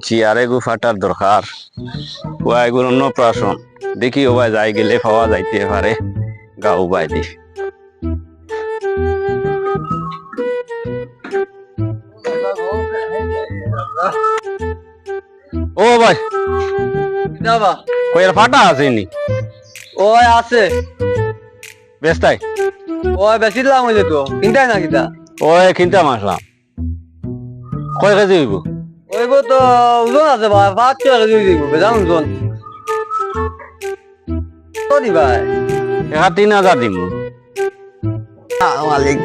চেয়ারে গু ফাটার দরকার ওয়াই গুলো অন্নপ্রাশন দেখি ও ভাই যাই গেলে পাওয়া যাইতে পারে গাও বাই দি ও ভাই যাবা কয়ের ফাটা আসেনি ওই আছে বেস্তাই ওই বেশি দাম হইলে তো কিনতাই না কিতা ওই কিনতে আসলাম কয় কেজি হইব ওইব তো ওজন আছে ভাই 5 কেজি দিব বেজান ওজন তো দি ভাই একা 3000 দিমু মালিক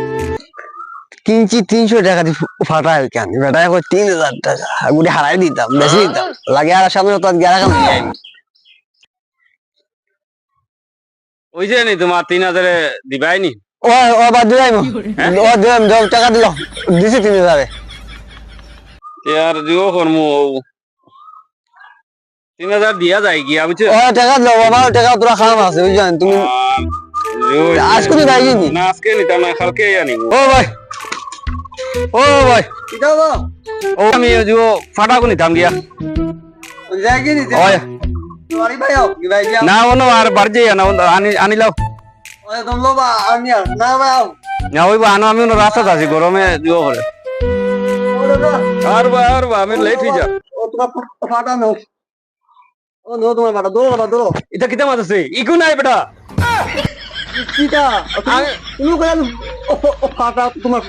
কিনছি 300 টাকা দিয়ে ফাটা কেন বেটা কই 3000 টাকা গুড়ি হারাই দিতাম বেশি দিতাম লাগে আর সামনে তো গেরা কাম নাই ওই যে নি তোমার 3000 এ দিবাই নি ও ও বাদ দিলাই ও দিলাম 10 টাকা দিল দিছি 3000 আর দিও করমু 3000 দিয়া যায় গিয়া বুঝছো ও টাকা দাও আমার টাকা তোরা খাওয়া আছে বুঝছেন তুমি আজকে তো যাই নি না আজকে নিতাম না কালকে আনি ও ভাই কি দাও ও আমি দিও ফাটা কো নিতাম গিয়া যাই কি নি ওই তোমারই ভাই আও কি ভাই না ওনো আর বাড়ি যাই না আনি লাও ওই তোম লোবা আমি না ভাই আও না ওইবা আনো আমি ওনো রাস্তা আছি গরমে দিও করে আর বা আমি লেট হই যা ও তোমার ফাটা নাও ও নো তোমার ফাটা দৌড়ো এটা কিতা মাছ আছে ইকু নাই বেটা কিটা তুমি কইলা ও ফাটা তোমার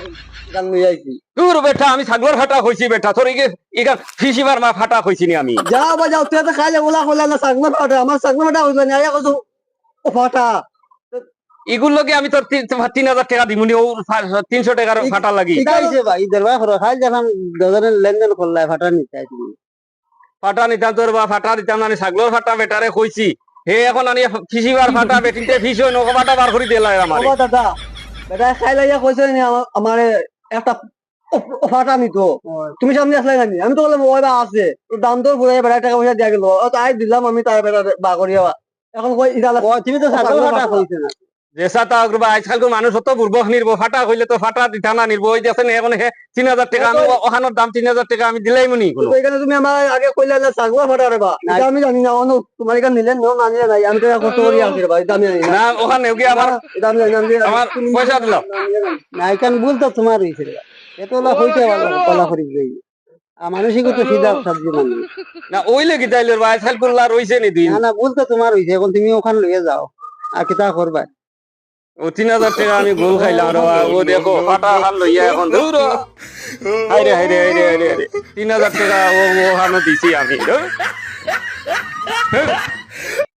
গান নিয়ে আইছি দূর বেটা আমি ছাগলের ফাটা কইছি বেটা তোর ইগা ফিসিবার মা ফাটা কইছি নি আমি যা বাজাও তুই তো খাইলে ওলা কইলা না সাগমা ফাটা আমার সাগমা ফাটা হইলো না আয়া কইছো ও ফাটা এগুলো লগে আমি তোর 3000 টাকা দিমুনি ও 300 টাকার ফাটা লাগি ঠিক আছে ভাই দরবার করো খাই যখন দজনের লেনদেন করলাই ফাটা নিতে আইছি ফাটা নিতাম তোর বা ফাটা দিতাম না ছাগলের ফাটা বেটারে কইছি হে এখন আনি ফিসিবার ফাটা বেটিতে ফিস হই নক ফাটা বার করি দেলাই আমারে ও দাদা বেটা খাইলাইয়া কইছে নি আমারে একটা ফাটা নিতো তুমি সামনে আসলে না আমি তো বললাম ওই বা আছে তো দাম তো পুরো বেড়া টাকা পয়সা দিয়া গেল ও তাই দিলাম আমি তার বেড়া বা করিয়া এখন কই ইদালা তুমি তো সাগর ফাটা কইছে না যেসা তা করবা আজকালকার মানুষ তো বুর্বক নির্ব ফাটা কইলে তো ফাটা দিতা না নির্ব ওই দেখেন এখন হে 3000 টাকা আমি ওখানোর দাম 3000 টাকা আমি দিলাই মনি কোন ওইখানে তুমি আমার আগে কইলা না সাগর ফাটা রে বা এটা আমি জানি না অনু তোমার এখানে নিলেন না না নিলে নাই আমি তো কত করি আসি রে ভাই এটা আমি জানি না না ওখানে কি আমার এটা আমি জানি না আমার পয়সা দিলাম না এখানে বলতো তোমার হইছে এত না হইতে বলা করি যাই মানসিক তো সিধা সবজি মানে না ওইলে কি তাইলে ভাই আজকালকার লা রইছে নি দিন না বলতো তোমার হইছে এখন তুমি ওখানে লইয়া যাও আর কিতা করবা ও 3000 টাকা আমি গোল খাইলাম রে ও দেখো ফাটা হাল লইয়া এখন দূর হাইরে 3000 টাকা ও হানো দিছি আমি